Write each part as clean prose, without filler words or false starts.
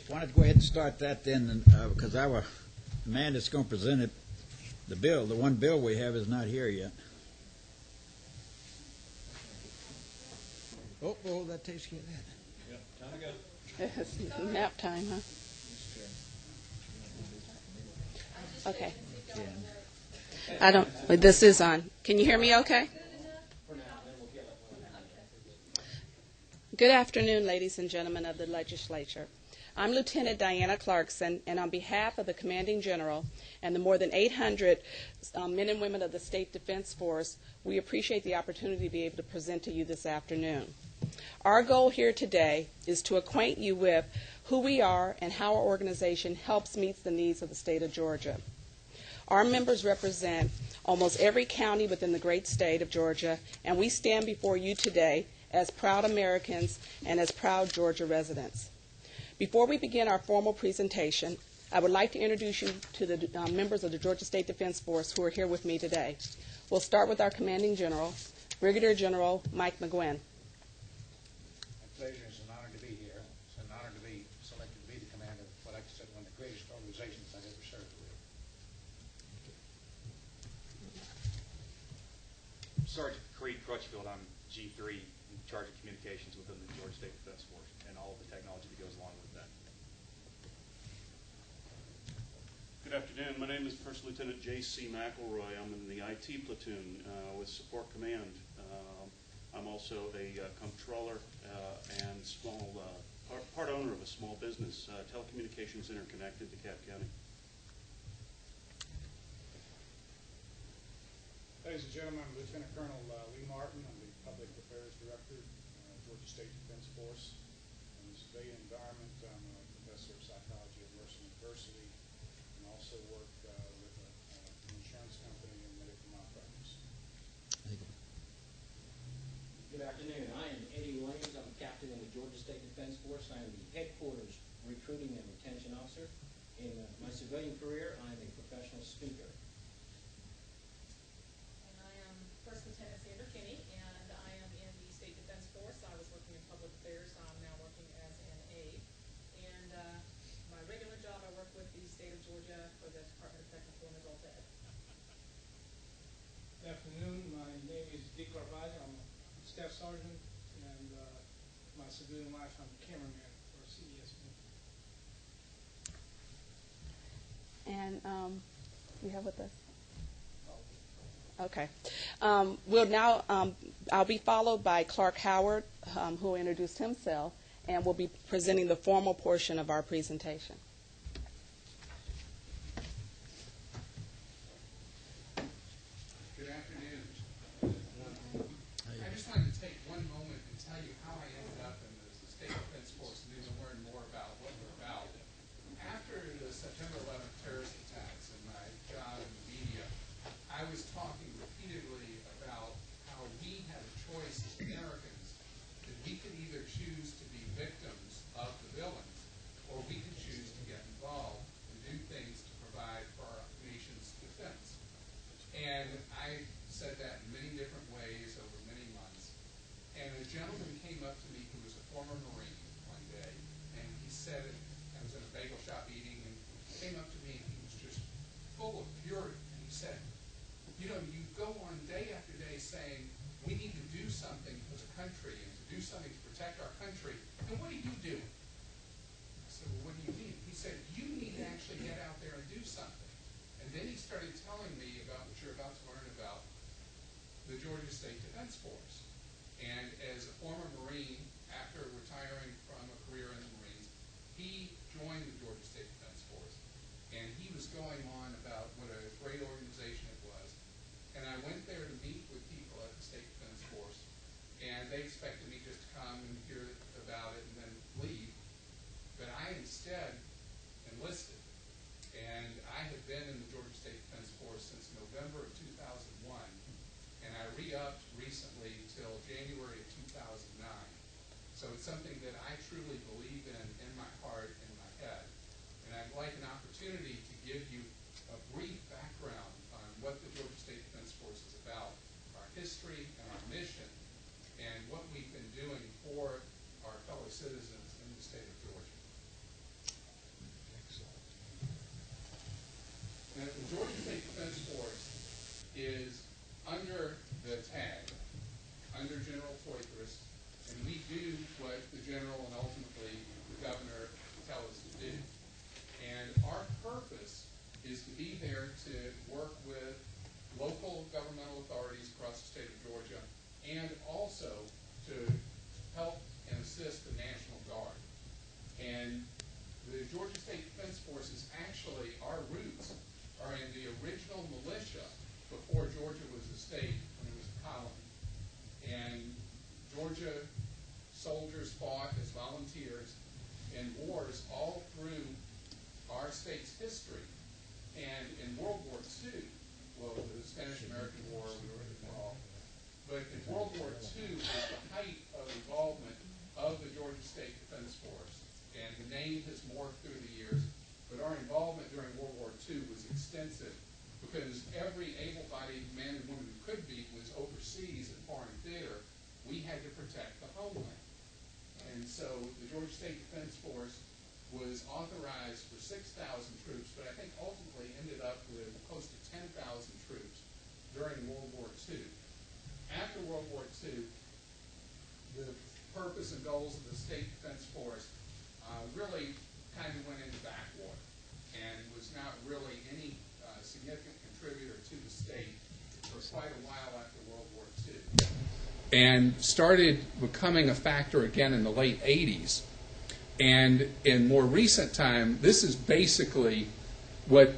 why don't you go ahead and start that then, because our man that's going to present it, the one bill we have is not here yet. Oh, that takes care of that. Yep, time to go. It's nap time, huh? Okay. This is on. Can you hear me okay? Good afternoon, ladies and gentlemen of the legislature. I'm Lieutenant Diana Clarkson, and on behalf of the Commanding General and the more than 800 men and women of the State Defense Force, we appreciate the opportunity to be able to present to you this afternoon. Our goal here today is to acquaint you with who we are and how our organization helps meet the needs of the state of Georgia. Our members represent almost every county within the great state of Georgia, and we stand before you today as proud Americans and as proud Georgia residents. Before we begin our formal presentation, I would like to introduce you to the members of the Georgia State Defense Force who are here with me today. We'll start with our Commanding General, Brigadier General Mike McGuinn. My pleasure. It's an honor to be here. It's an honor to be selected to be the commander of what I consider one of the greatest organizations I've ever served with. Sergeant Creed Crutchfield, I'm G3, in charge of communications within the Georgia State Defense Force and all of the technology that goes along with that. Good afternoon. My name is First Lieutenant J.C. McElroy. I'm in the IT platoon with Support Command. I'm also a comptroller and part owner of a small business, Telecommunications Interconnected, DeKalb County. Ladies and gentlemen, I'm Lieutenant Colonel Lee Martin. I'm the Public Affairs Director, Georgia State Defense Force. In the civilian environment, I'm a professor of psychology at Mercer University and also work with an insurance company and medical malpractice. Good afternoon. I am Eddie Williams. I'm a captain in the Georgia State Defense Force. I am the headquarters recruiting and retention officer. In my civilian career, I am a professional speaker. First Lieutenant Sandra Kinney, and I am in the State Defense Force. I was working in public affairs. I'm now working as an aide. And my regular job, I work with the state of Georgia for the Department of Technical and Adult Ed. Good afternoon. My name is Dick Carvalho. I'm a staff sergeant, and my civilian life, I'm a cameraman for CESB. And you have with us? Okay. We'll now, I'll be followed by Clark Howard, who will introduce himself, and will be presenting the formal portion of our presentation. Good afternoon. I just wanted to take one moment and tell you how I ended up in the State Defense Force and to learn more about what we're about. After the September 11th terrorist attacks and my job in the media, I was talking repeatedly about how we had a choice as Americans that we could either choose to be victims of the villains or we could choose to get involved and do things to provide for our nation's defense. And I said that in many different ways over many months. And a gentleman came up to me who was a former Marine one day, and he said, I was in a bagel shop eating, and he came up to me and he was just full of fury. And he said, you know, you go on day after day saying, we need to do something for the country and to do something to protect our country. And what are you doing? I said, well, what do you mean? He said, you need to actually get out there and do something. And then he started telling me about what you're about to learn about the Georgia State Defense Force. And as a former Marine, after retiring from a career in the Marines, he joined the Georgia State Defense Force. And he was going on about what a great organization it was. And I went there to meet with people at the State Defense Force, and they expected me just to come and hear about it and then leave. But I instead enlisted. And I have been in the Georgia State Defense Force since November of 2001, and I re-upped recently till January of 2009. So it's something that I truly believe in my heart and my head. And I'd like an opportunity to give you a brief background on what the Georgia State Defense Force is about, our history and our mission, and what we've been doing for our fellow citizens in the state of Georgia. is under the tag, under General Poitras, and we do what the general and ultimately the governor tell us to do. And our purpose is to be there to work with local governmental authorities across the state of Georgia and also to help and assist the National Guard. And the Georgia State Defense Force is actually, our roots are in the original militia before Georgia was a state, when it was a colony. And Georgia soldiers fought as volunteers in wars all through our state's history. And in World War II, well, the Spanish-American War, we were involved, but in World War II was the height of involvement of the Georgia State Defense Force. And the name has morphed through the years, but our involvement during World War II was extensive because every able-bodied man and woman who could be was overseas in foreign theater. We had to protect the homeland. And so the Georgia State Defense Force was authorized for 6,000 troops, but I think ultimately ended up with close to 10,000 troops during World War II. After World War II, the purpose and goals of the State Defense Force really kind of went into backwater and was not really any significant contributor to the state for quite a while after World War II. And started becoming a factor again in the late 80s. And in more recent time, this is basically what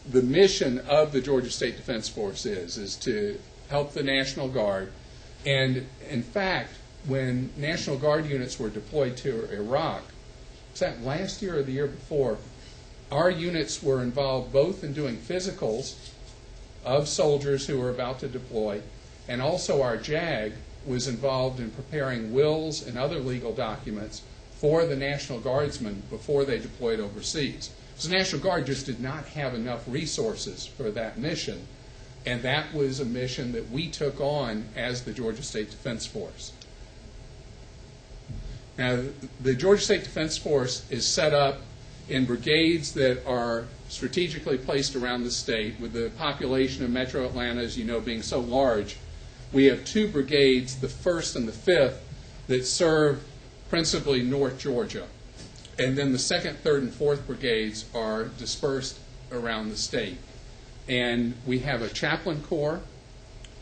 the mission of the Georgia State Defense Force is to help the National Guard. And in fact, when National Guard units were deployed to Iraq, was that last year or the year before, our units were involved both in doing physicals of soldiers who were about to deploy, and also our JAG was involved in preparing wills and other legal documents for the National Guardsmen before they deployed overseas. So the National Guard just did not have enough resources for that mission, and that was a mission that we took on as the Georgia State Defense Force. Now, the Georgia State Defense Force is set up in brigades that are strategically placed around the state. With the population of Metro Atlanta, as you know, being so large, we have 2 brigades, the 1st and the 5th, that serve principally North Georgia. And then the 2nd, 3rd, and 4th brigades are dispersed around the state. And we have a chaplain corps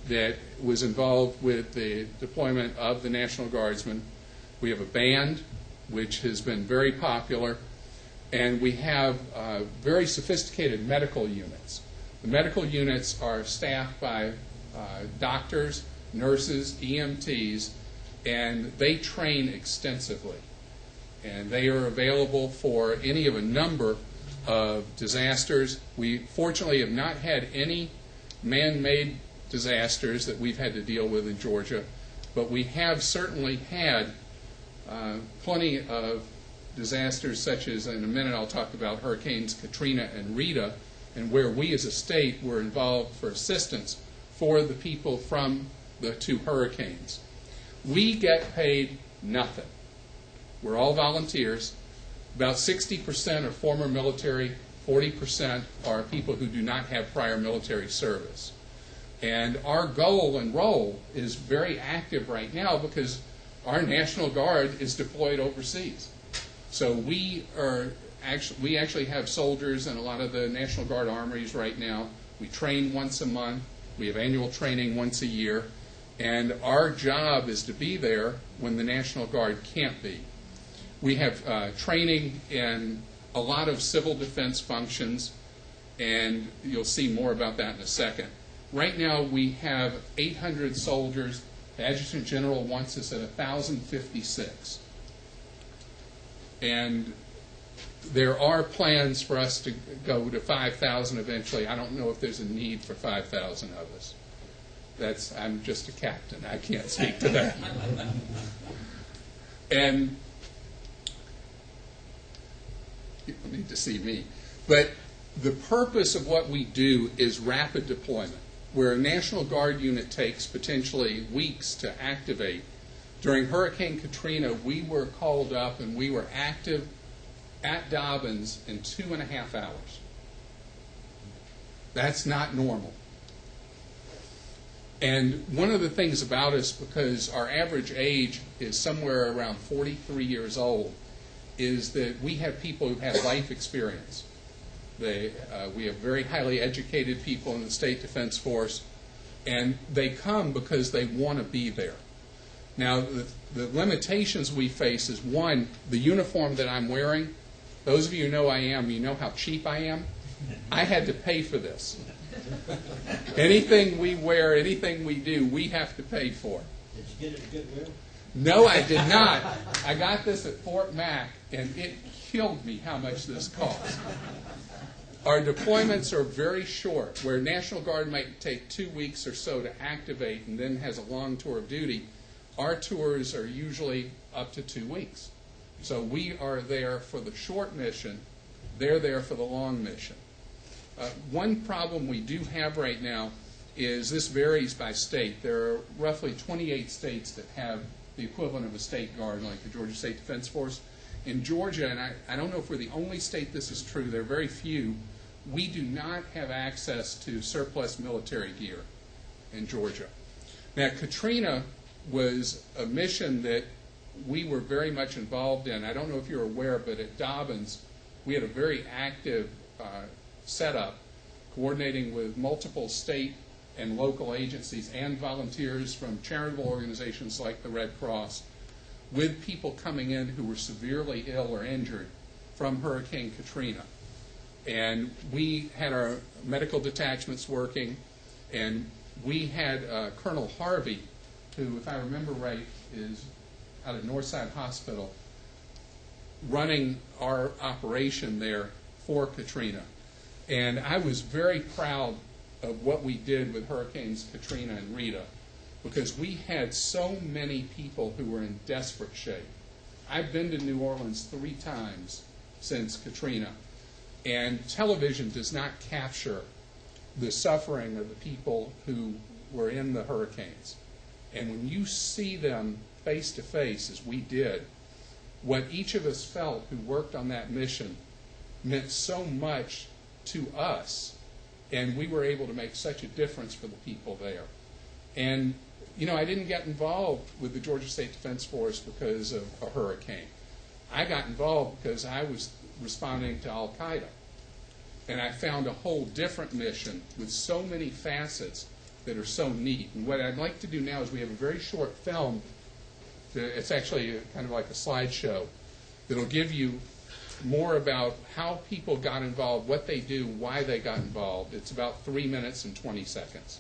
that was involved with the deployment of the National Guardsmen. We have a band, which has been very popular. And we have very sophisticated medical units. The medical units are staffed by doctors, nurses, EMTs, and they train extensively. And they are available for any of a number of disasters. We fortunately have not had any man-made disasters that we've had to deal with in Georgia, but we have certainly had plenty of disasters such as, in a minute I'll talk about Hurricanes Katrina and Rita, and where we as a state were involved for assistance for the people from the 2 hurricanes. We get paid nothing. We're all volunteers. About 60% are former military, 40% are people who do not have prior military service. And our goal and role is very active right now because our National Guard is deployed overseas. So we actually have soldiers in a lot of the National Guard armories right now. We train once a month. We have annual training once a year. And our job is to be there when the National Guard can't be. We have training in a lot of civil defense functions, and you'll see more about that in a second. Right now we have 800 soldiers. The Adjutant General wants us at 1,056. And there are plans for us to go to 5,000 eventually. I don't know if there's a need for 5,000 of us. I'm just a captain. I can't speak to that. And people need to see me. But the purpose of what we do is rapid deployment, where a National Guard unit takes potentially weeks to activate. During Hurricane Katrina, we were called up and we were active at Dobbins in 2.5 hours. That's not normal. And one of the things about us, because our average age is somewhere around 43 years old, is that we have people who have life experience. We have very highly educated people in the State Defense Force, and they come because they want to be there. Now, the limitations we face is, one, the uniform that I'm wearing. Those of you who know I am, you know how cheap I am. I had to pay for this. Anything we wear, anything we do, we have to pay for. Did you get it at Goodwill? No, I did not. I got this at Fort Mac, and it killed me how much this cost. Our deployments are very short. Where National Guard might take 2 weeks or so to activate and then has a long tour of duty, our tours are usually up to 2 weeks. So we are there for the short mission. They're there for the long mission. One problem we do have right now is this varies by state. There are roughly 28 states that have the equivalent of a state guard, like the Georgia State Defense Force. In Georgia, and I don't know if we're the only state this is true, there are very few, we do not have access to surplus military gear in Georgia. Now, Katrina was a mission that we were very much involved in. I don't know if you're aware, but at Dobbins, we had a very active setup, coordinating with multiple state and local agencies and volunteers from charitable organizations like the Red Cross, with people coming in who were severely ill or injured from Hurricane Katrina. And we had our medical detachments working, and we had Colonel Harvey, who, if I remember right, is out of Northside Hospital, running our operation there for Katrina. And I was very proud of what we did with Hurricanes Katrina and Rita, because we had so many people who were in desperate shape. I've been to New Orleans 3 times since Katrina, and television does not capture the suffering of the people who were in the hurricanes. And when you see them face to face, as we did, what each of us felt who worked on that mission meant so much to us, and we were able to make such a difference for the people there. And, you know, I didn't get involved with the Georgia State Defense Force because of a hurricane. I got involved because I was responding to Al-Qaeda. And I found a whole different mission with so many facets that are so neat. And what I'd like to do now is we have a very short film. It's actually kind of like a slideshow that'll give you more about how people got involved, what they do, why they got involved. It's about 3 minutes and 20 seconds.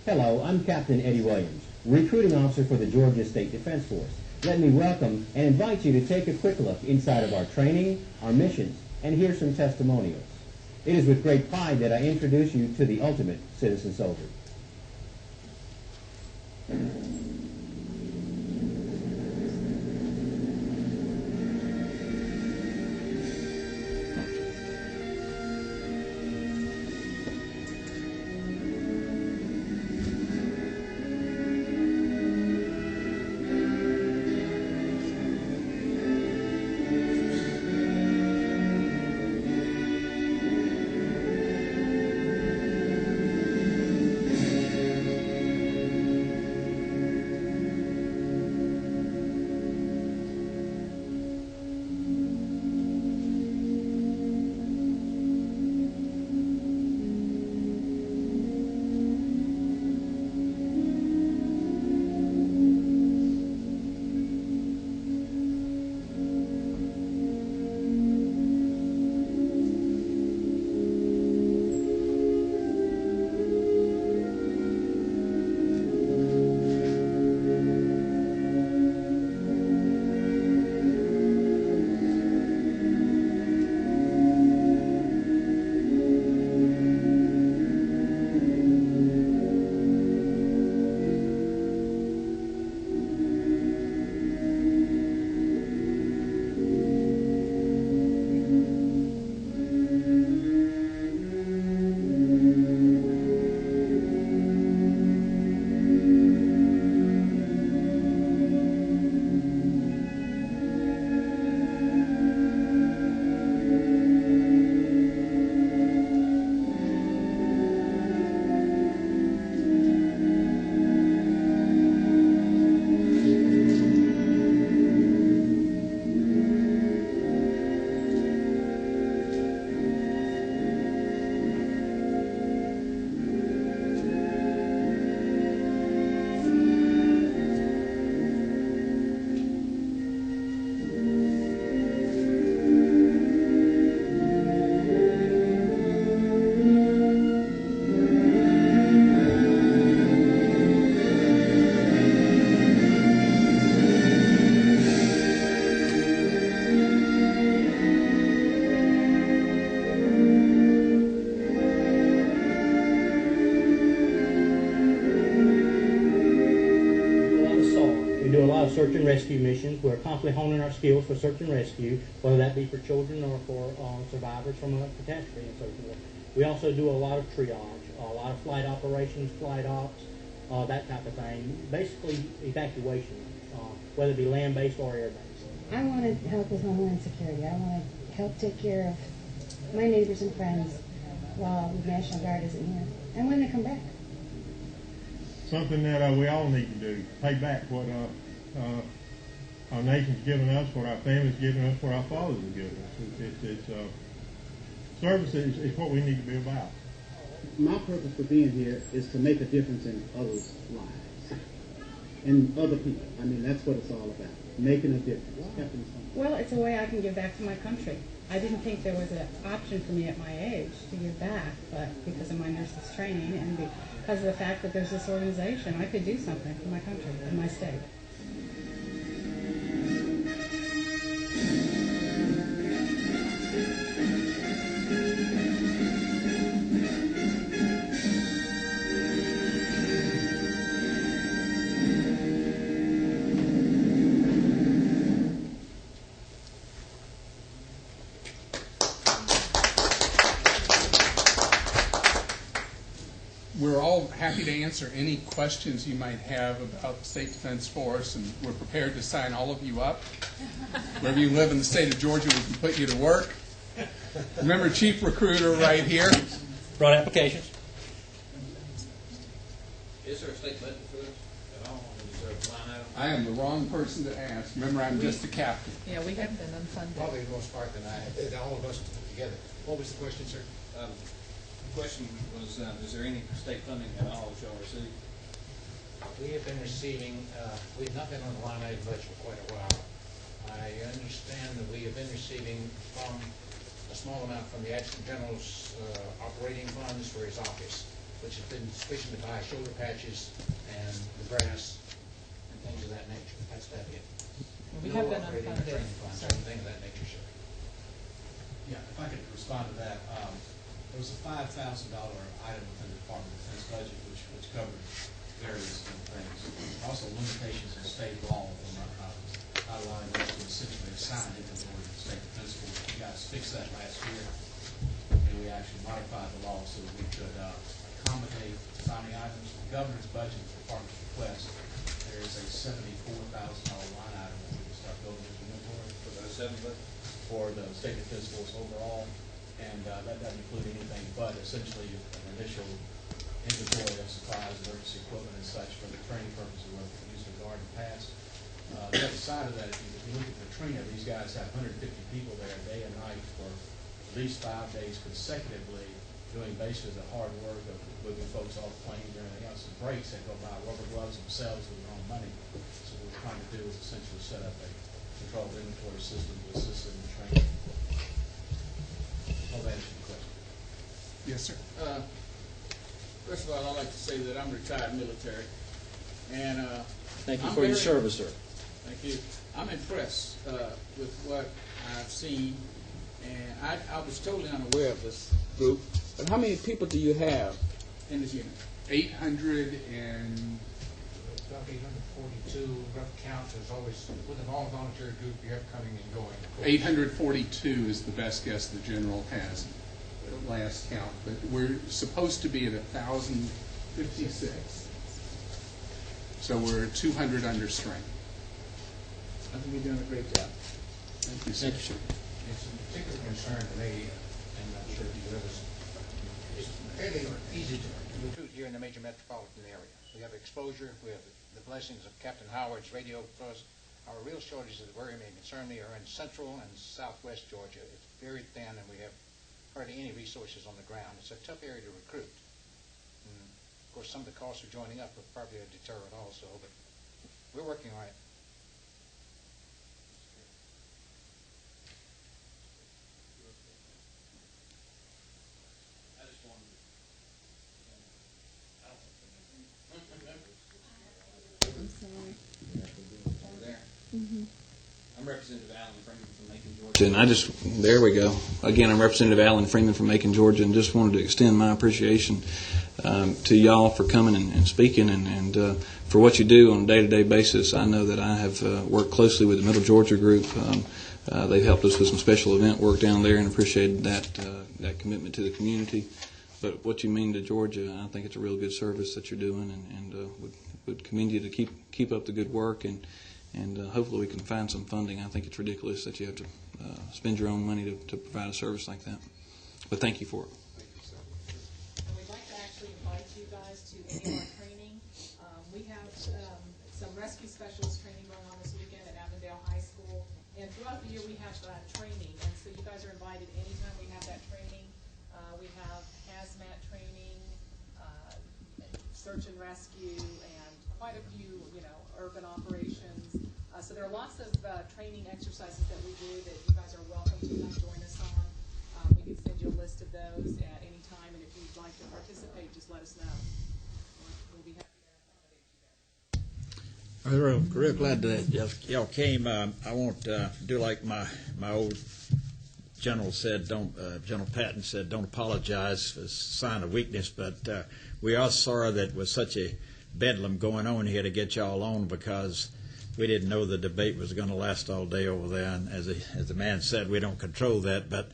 Hello, I'm Captain Eddie Williams, recruiting officer for the Georgia State Defense Force. Let me welcome and invite you to take a quick look inside of our training, our missions, and hear some testimonials. It is with great pride that I introduce you to the ultimate citizen soldier. search and rescue missions. We're constantly honing our skills for search and rescue, whether that be for children or for survivors from a catastrophe and so forth. We also do a lot of triage, a lot of flight operations, flight ops, that type of thing. Basically, evacuation, whether it be land-based or air-based. I want to help with Homeland Security. I want to help take care of my neighbors and friends while the National Guard isn't here, and when they come back. Something that we all need to do, pay back what our nation's given us, what our family's given us, what our fathers have given us. Service is what we need to be about. My purpose for being here is to make a difference in others' lives and other people. I mean, that's what it's all about, making a difference. Well, it's a way I can give back to my country. I didn't think there was an option for me at my age to give back, but because of my nurse's training and because of the fact that there's this organization, I could do something for my country and my state. We're all happy to answer any questions you might have about the State Defense Force, and we're prepared to sign all of you up. Wherever you live in the state of Georgia, we can put you to work. Remember Chief Recruiter right here. Brought applications. Is there a state budget for this at all? Is there a line item? I am the wrong person to ask. Remember, I'm just a captain. Yeah, we have been unfunded. Probably the most part than all of us together. What was the question, sir? The question was, is there any state funding at all that y'all receive? We have been receiving, we have not been on the line item budget for quite a while. I understand that we have been receiving from a small amount from the Adjutant General's operating funds for his office, which has been sufficient to buy shoulder patches and the brass and things of that nature. That's about it. We No have been operating or unfunded. training funds or anything of that nature, sir. Yeah, if I could respond to that. There was a $5,000 item within the Department of Defense budget which covered various things. Also limitations in state law from not allowing us to essentially assign inventory to the State Defense Force. You guys fixed that last year, and we actually modified the law so that we could accommodate signing items. The governor's budget, the department's request, there is a $74,000 line item that we can start building as inventory for the State Defense Force overall. And that doesn't include anything but essentially an initial inventory of supplies, emergency equipment, and such for the training purposes where we used the Guard in the past. The other side of that, if you look at Katrina, these guys have 150 people there day and night for at least 5 days consecutively, doing basically the hard work of moving folks off planes and everything else. The breaks, they go buy rubber gloves themselves with their own money. So what we're trying to do is essentially set up a controlled inventory system to assist them in training. I'll answer the question. Yes, sir. First of all, I'd like to say that I'm retired military, and Thank you for your service, sir. Thank you. I'm impressed with what I've seen, and I was totally unaware of this group. But how many people do you have in this unit? 800 and About 842 rough count. There's always, with an all-volunteer group, you have coming and going. 842 is the best guess the general has at last count, but we're supposed to be at 1,056. So we're 200 under strength. I think you're doing a great job. Thank you, sir. Thank you, sir. It's a particular concern to me, and I'm sure you others. It's fairly easy to recruit here in the major metropolitan area. We have exposure. We have the blessings of Captain Howard's radio plus. Our real shortages that worry me and concern me are in central and southwest Georgia. It's very thin, and we have hardly any resources on the ground. It's a tough area to recruit. And of course, some of the costs are joining up, are probably a deterrent also, but we're working on it. I'm sorry. There. Mm-hmm. I'm Representative Alan Freeman from Macon, Georgia. And there we go. Again, I'm Representative Alan Freeman from Macon, Georgia, and just wanted to extend my appreciation to y'all for coming and speaking and for what you do on a day-to-day basis. I know that I have worked closely with the Middle Georgia group. They've helped us with some special event work down there and appreciated that commitment to the community. But what you mean to Georgia, I think it's a real good service that you're doing, and would commend you to keep up the good work, and hopefully we can find some funding. I think it's ridiculous that you have to spend your own money to provide a service like that. But thank you for it. And we'd like to actually invite you guys to any of our training. We have some rescue specialist training going on this weekend at Avondale High School. And throughout the year we have training, and so you guys are invited anytime we have that training. We have hazmat training, search and rescue, and quite a few, urban operations. So there are lots of training exercises that we do that you guys are welcome to come join us on. We can send you a list of those at any time, and if you'd like to participate, just let us know. We'll be happy to accommodate you there. I'm real glad that y'all came. I won't do like my old general said. General Patton said, "Don't apologize for a sign of weakness." But we are sorry that with such a bedlam going on here to get y'all on, because we didn't know the debate was going to last all day over there. And as the man said, we don't control that. But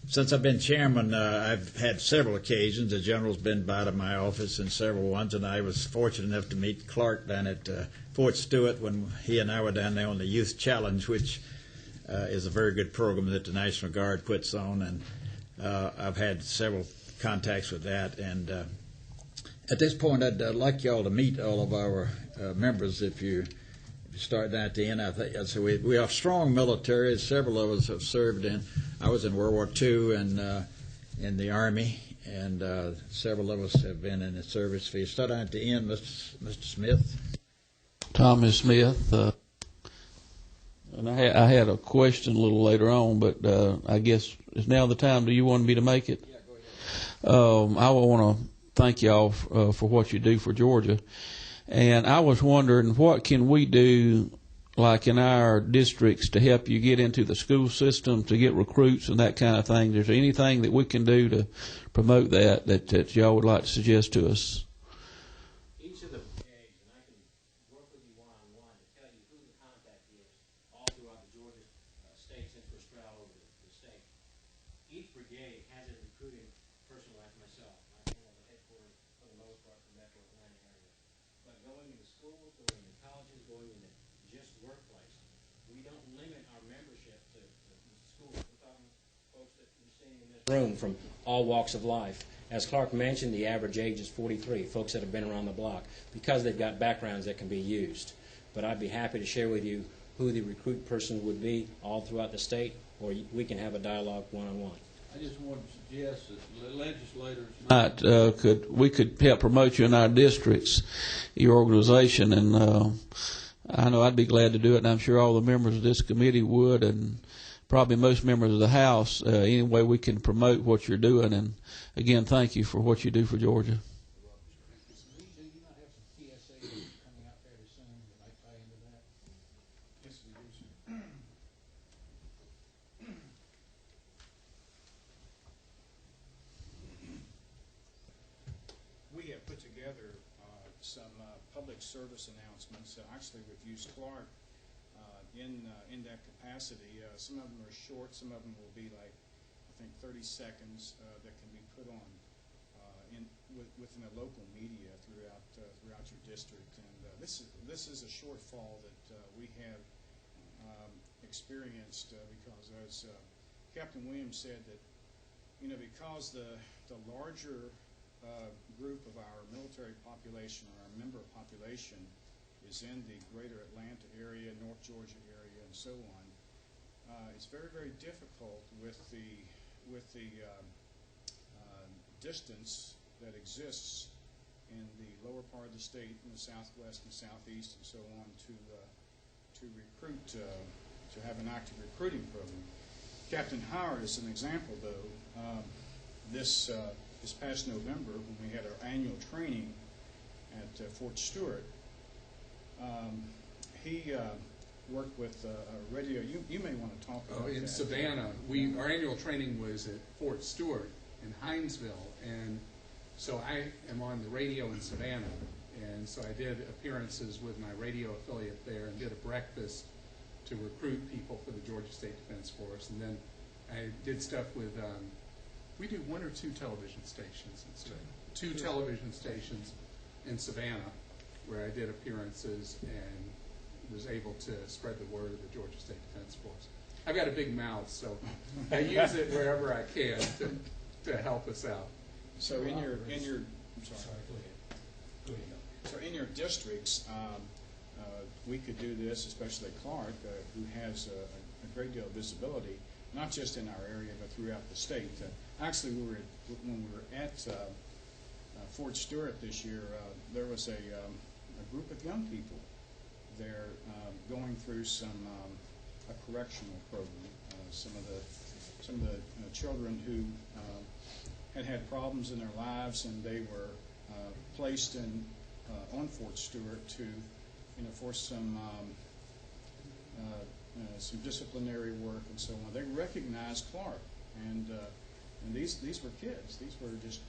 since I've been chairman, I've had several occasions. The general's been by to my office in several ones, and I was fortunate enough to meet Clark down at Fort Stewart when he and I were down there on the Youth Challenge, which is a very good program that the National Guard puts on, and I've had several contacts with that. And at this point, I'd like y'all to meet all of our members. If you start down at the end, I think so. We are strong military. Several of us have served in. I was in World War II and in the Army, and several of us have been in the service. If you start down at the end, Mr. Smith. Thomas Smith. And I had a question a little later on, but I guess is now the time. Do you want me to make it? Yeah, go ahead. I want to thank y'all for what you do for Georgia. And I was wondering, what can we do, like in our districts, to help you get into the school system, to get recruits and that kind of thing? Is there anything that we can do to promote that y'all would like to suggest to us? Each of the brigades, and I can work with you one-on-one to tell you who the contact is all throughout the Georgia state, since we're spread all over the state. Each brigade has a recruiting person like myself. I handle the headquarters for the most part for the Metro Atlanta area. But going into schools, going into colleges, going into just workplace, we don't limit our membership to schools. We're talking folks that you're seeing in this room from all walks of life. As Clark mentioned, the average age is 43, folks that have been around the block, because they've got backgrounds that can be used. But I'd be happy to share with you who the recruit person would be all throughout the state, or we can have a dialogue one-on-one. I just wanted to suggest that the legislators we could help promote you in our districts, your organization, and I know I'd be glad to do it, and I'm sure all the members of this committee would, and probably most members of the House. Any way we can promote what you're doing, and again, thank you for what you do for Georgia. We have put together some public service announcements. Actually, we've used Clark in that capacity. Some of them are short. Some of them will be like, I think, 30 seconds that can be put on within the local media throughout your district. And this is a shortfall that we have experienced because, as Captain Williams said, that because the larger group of our military population, or our member population, is in the greater Atlanta area, North Georgia area, and so on. It's very, very difficult with the distance that exists in the lower part of the state, in the southwest and southeast, and so on, to recruit, to have an active recruiting program. Captain Howard is an example, though. This past November, when we had our annual training at Fort Stewart, he work with radio. You may want to talk about that. In Savannah, our annual training was at Fort Stewart in Hinesville, and so I am on the radio in Savannah, and so I did appearances with my radio affiliate there and did a breakfast to recruit people for the Georgia State Defense Force, and then I did stuff with, we do 1 or 2 television stations in Savannah. 2 television stations in Savannah where I did appearances and was able to spread the word of the Georgia State Defense Force. I've got a big mouth, so I use it wherever I can to help us out. So in your I'm sorry. Go ahead. So in your districts, we could do this, especially Clark, who has a great deal of visibility, not just in our area but throughout the state. Actually, when we were at Fort Stewart this year, there was a group of young people there going through a correctional program. Some of the children who had problems in their lives, and they were placed on Fort Stewart to, for some disciplinary work and so on. They recognized Clark, and these were kids. These were just,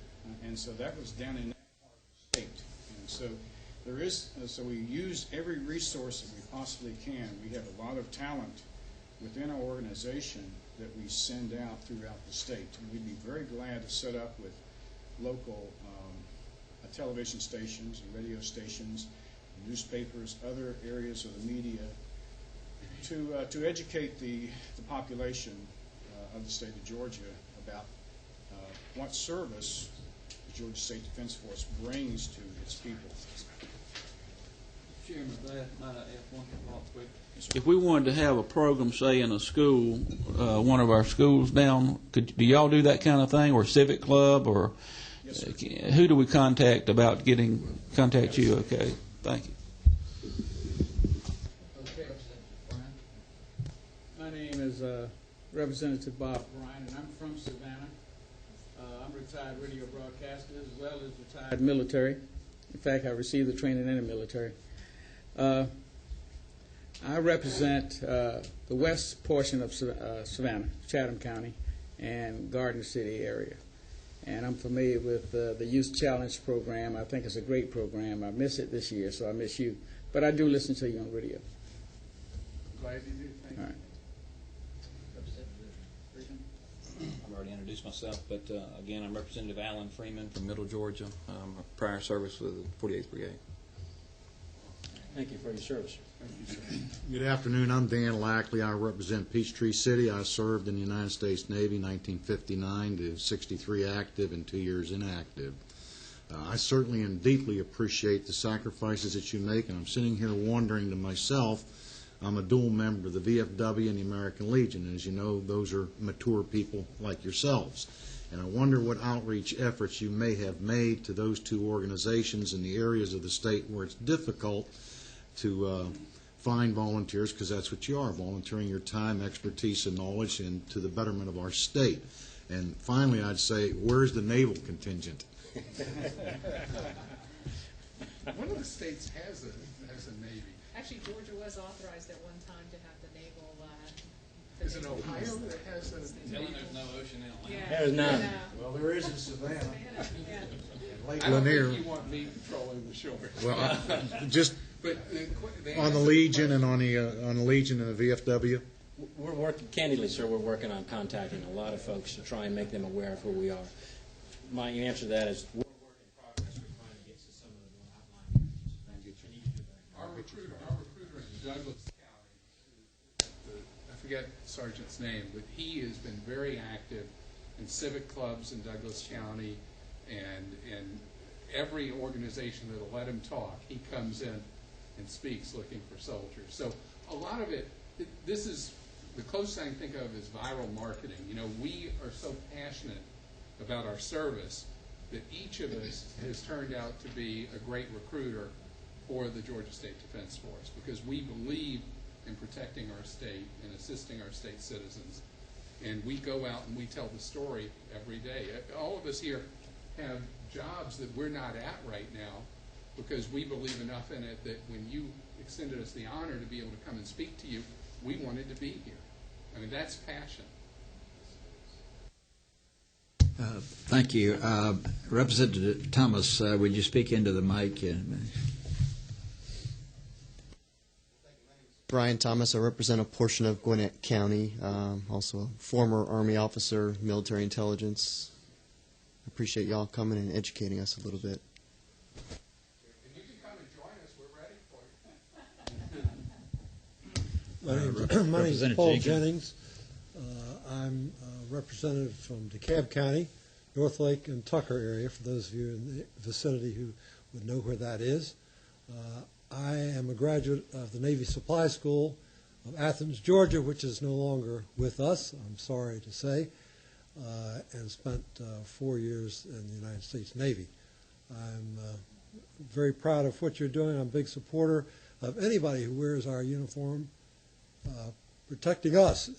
and so that was down in that part of the state. And so there is, so we use every resource that we possibly can. We have a lot of talent within our organization that we send out throughout the state, and we'd be very glad to set up with local television stations and radio stations, newspapers, other areas of the media to educate the population of the state of Georgia about what service the Georgia State Defense Force brings to its people. Chairman, might I ask one thought quick? If we wanted to have a program, say in a school, one of our schools down, do y'all do that kind of thing, or civic club, or yes, who do we contact about contact you? Okay, thank you. Okay, my name is Representative Bob Bryan, and I'm from Savannah. I'm a retired radio broadcaster as well as retired military. In fact, I received the training in the military. I represent the west portion of Savannah, Chatham County, and Garden City area. And I'm familiar with the Youth Challenge program. I think it's a great program. I miss it this year, so I miss you. But I do listen to you on radio. Glad you do. Thank you. All right. I've already introduced myself, but again, I'm Representative Alan Freeman from Middle Georgia, prior service with the 48th Brigade. Thank you for your service. Thank you, sir. Good afternoon. I'm Dan Lackley. I represent Peachtree City. I served in the United States Navy 1959 to 63 active and 2 years inactive. I certainly and deeply appreciate the sacrifices that you make, and I'm sitting here wondering to myself, I'm a dual member of the VFW and the American Legion, and as you know, those are mature people like yourselves. And I wonder what outreach efforts you may have made to those two organizations in the areas of the state where it's difficult to find volunteers, because that's what you are, volunteering your time, expertise, and knowledge into the betterment of our state. And finally, I'd say, where's the naval contingent? One of the states has a Navy. Actually, Georgia was authorized at one time to have the naval. Is it Ohio that has a Navy? There's no ocean in Atlanta. Yeah. There's none. Well, there is in Savannah. Yeah. Lake I don't Lanier. think you want me patrolling the shore. Well, just but on the Legion and on the Legion and the VFW. We're working, candidly, sir, we're working on contacting a lot of folks to try and make them aware of who we are. My answer to that is we're a work in progress. We're trying to get to some of the more outlying issues. Our recruiter in Douglas County, I forget Sergeant's name, but he has been very active in civic clubs in Douglas County, and every organization that'll let him talk, he comes in and speaks looking for soldiers. So a lot of it, this is, the closest I can think of is viral marketing. You know, we are so passionate about our service that each of us has turned out to be a great recruiter for the Georgia State Defense Force, because we believe in protecting our state and assisting our state citizens. And we go out and we tell the story every day. All of us here have jobs that we're not at right now because we believe enough in it that when you extended us the honor to be able to come and speak to you, we wanted to be here. I mean, that's passion. Thank you. Representative Thomas, would you speak into the mic? Brian Thomas. I represent a portion of Gwinnett County, also a former Army officer, military intelligence. I appreciate y'all coming and educating us a little bit. And you can come and join us. We're ready for you. My name is Paul Jennings. I'm a representative from DeKalb County, North Lake and Tucker area, for those of you in the vicinity who would know where that is. I am a graduate of the Navy Supply School of Athens, Georgia, which is no longer with us, I'm sorry to say, and spent 4 years in the United States Navy. I'm very proud of what you're doing. I'm a big supporter of anybody who wears our uniform protecting us.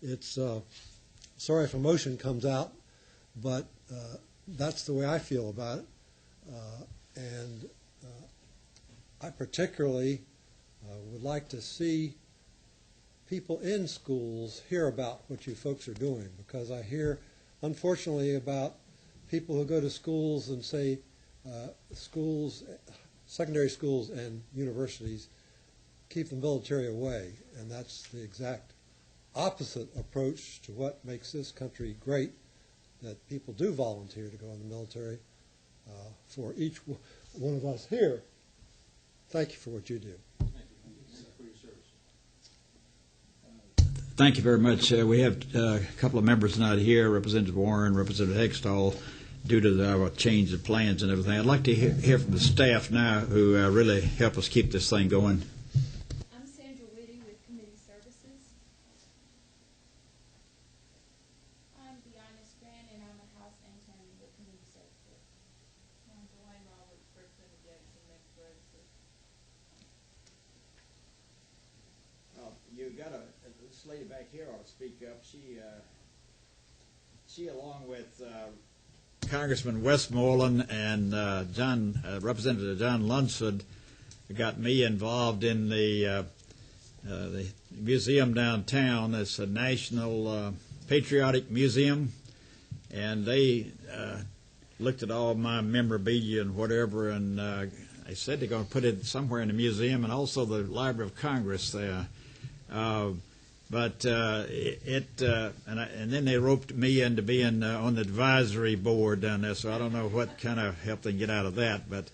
It's sorry if emotion comes out, but that's the way I feel about it. And I particularly would like to see people in schools hear about what you folks are doing, because I hear, unfortunately, about people who go to schools and say schools, secondary schools and universities keep the military away, and that's the exact opposite approach to what makes this country great, that people do volunteer to go in the military. For each one of us here, thank you for what you do. Thank you very much. We have a couple of members not here, Representative Warren, Representative Hextall, due to our change of plans and everything. I'd like to hear from the staff now who really help us keep this thing going. I'm Sandra Whitty with Committee Services. I'm Deanna Strand, and I'm a house intern with Committee Services. I'm Joanne Roberts, Representative Next Services. You got this lady back here ought to speak up. She along with Congressman Westmoreland and Representative John Lunsford, got me involved in the museum downtown. It's a National Patriotic Museum, and they looked at all my memorabilia and whatever, and they said they're going to put it somewhere in the museum and also the Library of Congress there. And then they roped me into being on the advisory board down there, so I don't know what kind of help they can get out of that. But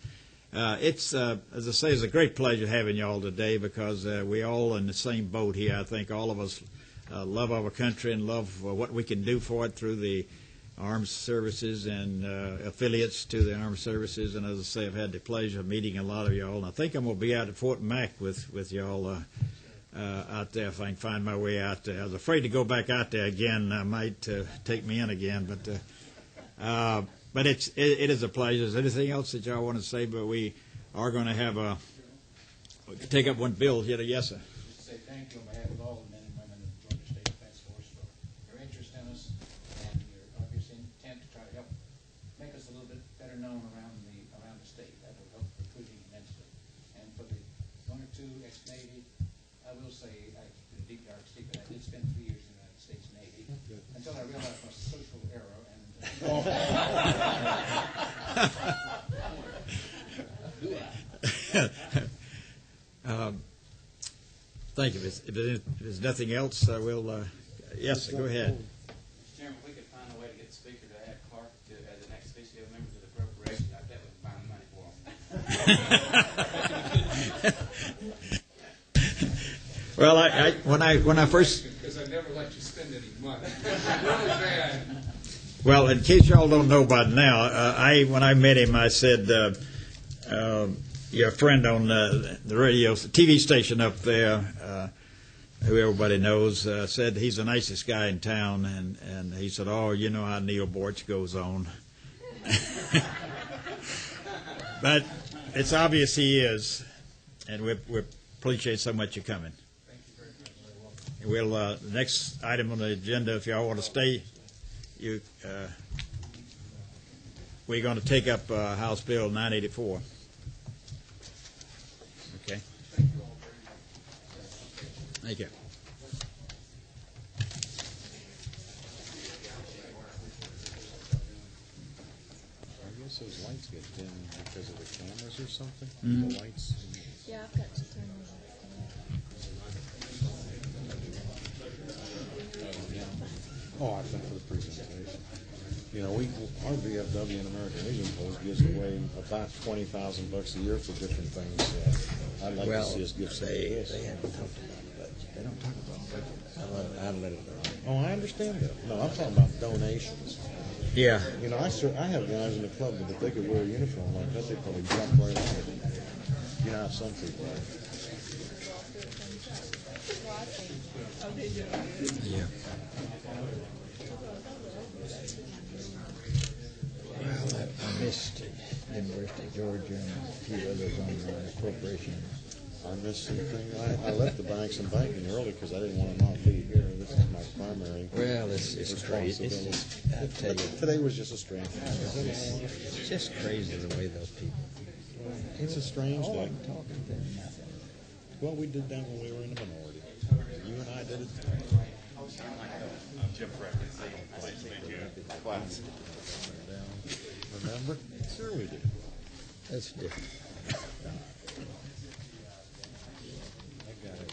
it's, as I say, it's a great pleasure having you all today, because we're all in the same boat here. I think all of us love our country and love what we can do for it through the armed services and affiliates to the armed services. And as I say, I've had the pleasure of meeting a lot of y'all, and I think I'm going to be out at Fort Mac with y'all out there if I can find my way out there. I was afraid to go back out there again. I might take me in again, but it is a pleasure. Is there anything else that y'all want to say? But we are going to have take up one bill here. Yes, sir. Just say thank you on behalf of all the men and women of the Georgia State Defense Force for your interest in us and your obvious intent to try to help make us a little bit better known around the state. That will help recruiting immensely. And for the one or two ex-Navy, I will say, I keep it a deep dark secret, I did spend 3 years in the United States Navy until I realized my social error. Thank you. If there's nothing else, we'll. Yes, go ahead. Mr. Chairman, if we could find a way to get the speaker to add Clark as an ex-officio member to the appropriation, I bet we can find the money for him. Well, when I first. Because I never let you spend any money. Really bad. Well, in case y'all don't know by now, when I met him, I said, your friend on the radio, TV station up there, who everybody knows, said he's the nicest guy in town, and he said, oh, you know how Neil Borch goes on. But it's obvious he is, and we appreciate so much you coming. Thank you very much. We'll, the next item on the agenda, if y'all want to stay, we're going to take up House Bill 984. Thank you. I guess those lights get dim because of the cameras or something. Mhm. The lights. Yeah, I've got to turn the lights Oh, I think for the presentation. You know, our VFW and American Legion Post gives away about $20,000 a year for different things. I'd like to see us give some of this. They haven't talked about it, but they don't talk about it. I'll let it go. Oh, I understand that. No, I'm talking about donations. Yeah. You know, I have guys in the club that if they could wear a uniform like that, they'd probably jump right out of it. You know how some people are. Yeah. Well, I missed University of Georgia and a few others on the corporation. I missed something. I left the banks and banking early because I didn't want to not be here. This is my primary Well, it's crazy. I tell you, Today was just a strange it's just crazy the way those people. It's a strange Oh, day. I'm talking to them, nothing. Well, we did that when we were in the minority. You and I did it. Jim Freckett. Nice to meet you. Class. Remember? Sure we did. That's different. I got it.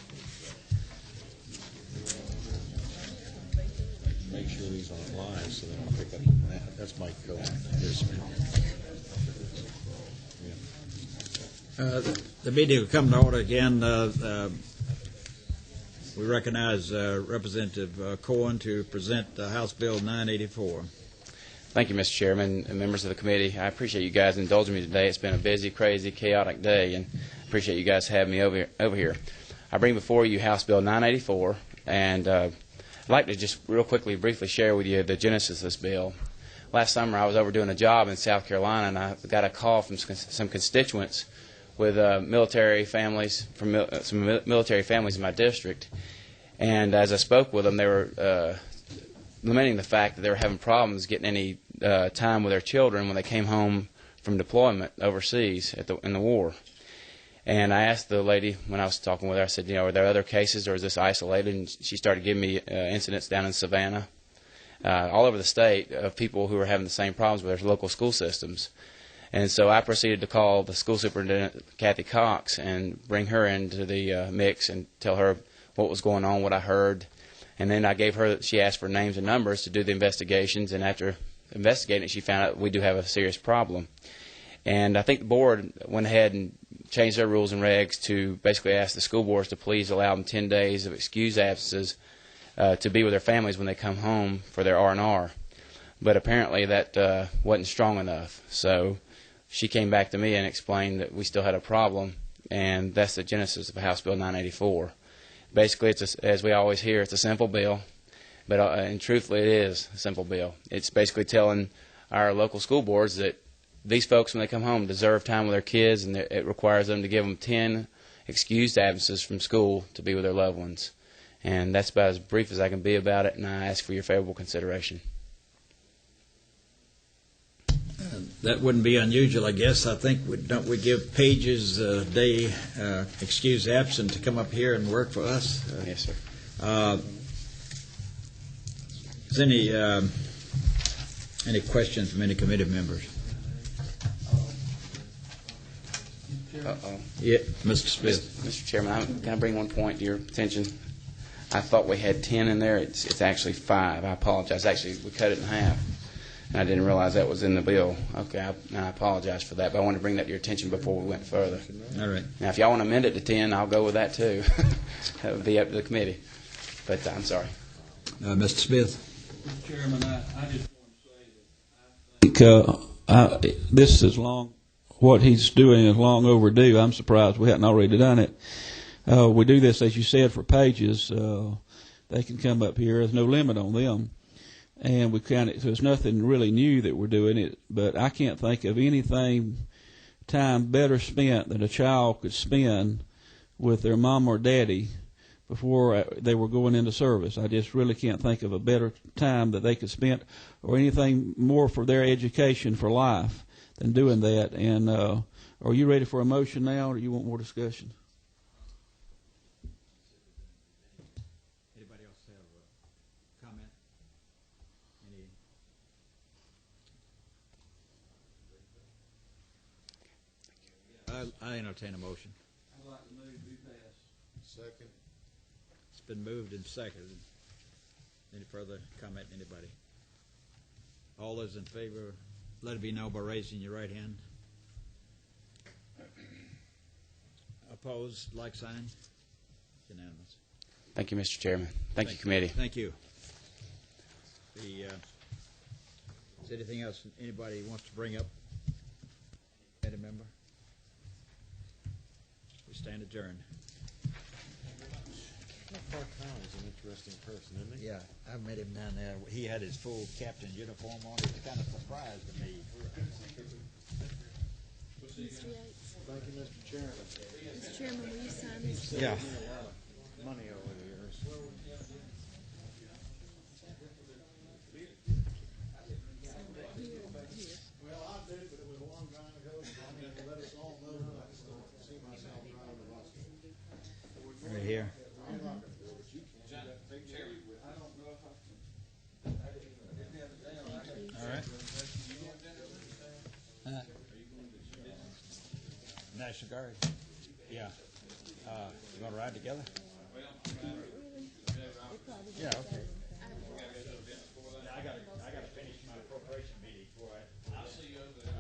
Make sure these aren't live so they don't pick up. That's Mike Cohen. The meeting will come to order again. We recognize Representative Cohen to present House Bill 984. Thank you, Mr. Chairman and members of the committee. I appreciate you guys indulging me today. It's been a busy, crazy, chaotic day, and I appreciate you guys having me over here. I bring before you House Bill 984, and I'd like to just real quickly, briefly share with you the genesis of this bill. Last summer, I was over doing a job in South Carolina, and I got a call from some constituents with military families, from some military families in my district. And as I spoke with them, they were lamenting the fact that they were having problems getting any time with their children when they came home from deployment overseas in the war. And I asked the lady when I was talking with her, I said, are there other cases or is this isolated? And she started giving me incidents down in Savannah, all over the state, of people who were having the same problems with their local school systems. And so I proceeded to call the school superintendent, Kathy Cox, and bring her into the mix and tell her what was going on, what I heard. And then I gave her, she asked for names and numbers to do the investigations, and after investigating it, she found out we do have a serious problem. And I think the board went ahead and changed their rules and regs to basically ask the school boards to please allow them 10 days of excused absences to be with their families when they come home for their R&R. But apparently that wasn't strong enough. So she came back to me and explained that we still had a problem, and that's the genesis of House Bill 984. Basically, as we always hear, it's a simple bill, but and truthfully, it is a simple bill. It's basically telling our local school boards that these folks, when they come home, deserve time with their kids, and it requires them to give them 10 excused absences from school to be with their loved ones. And that's about as brief as I can be about it, and I ask for your favorable consideration. That wouldn't be unusual, I guess. I think don't we give pages a day excused absent to come up here and work for us? Yes, sir. Is any questions from any committee members? Uh-oh. Yeah, Mr. Smith. Mr. Chairman, can I bring one point to your attention? I thought we had 10 in there. It's actually 5. I apologize. Actually, we cut it in half, and I didn't realize that was in the bill. Okay, I apologize for that, but I wanted to bring that to your attention before we went further. All right. Now, if y'all want to amend it to 10, I'll go with that too. That would be up to the committee. But I'm sorry. Mr. Smith. Mr. Chairman, I just want to say that I think this is long. What he's doing is long overdue. I'm surprised we hadn't already done it. We do this, as you said, for pages. They can come up here. There's no limit on them. And we so there's nothing really new that we're doing it. But I can't think of time better spent than a child could spend with their mom or daddy before they were going into service. I just really can't think of a better time that they could spend or anything more for their education for life than doing that. And are you ready for a motion now, or do you want more discussion? entertain a motion. I'd like to move we pass. Second. It's been moved and seconded. Any further comment, anybody? All those in favor, let it be known by raising your right hand. Opposed, like sign. Unanimous. Thank you, Mr. Chairman. Thank you, committee. Thank you. Is there anything else anybody wants to bring up? Any member? We stand adjourned. Clark Howard is an interesting person, isn't he? Yeah, I met him down there. He had his full captain uniform on. It was kind of a surprise to me. Mr. Yates. Thank you, Mr. Chairman. Mr. Chairman, will you sign this? Yeah. A lot of money over the years. Well, I did, but it was a long time ago. I mean, let us all know that I still see myself driving the bus. Right here. I'm not gonna do it. You can't. John, Take Chair, it with I you. don't know if I didn't have it down. I got- All right. You going down there? Huh? Are you going to? National Guard. Yeah. You want to ride together? Yeah, okay. Yeah, I got to finish my appropriation meeting before I. I'll see you over there.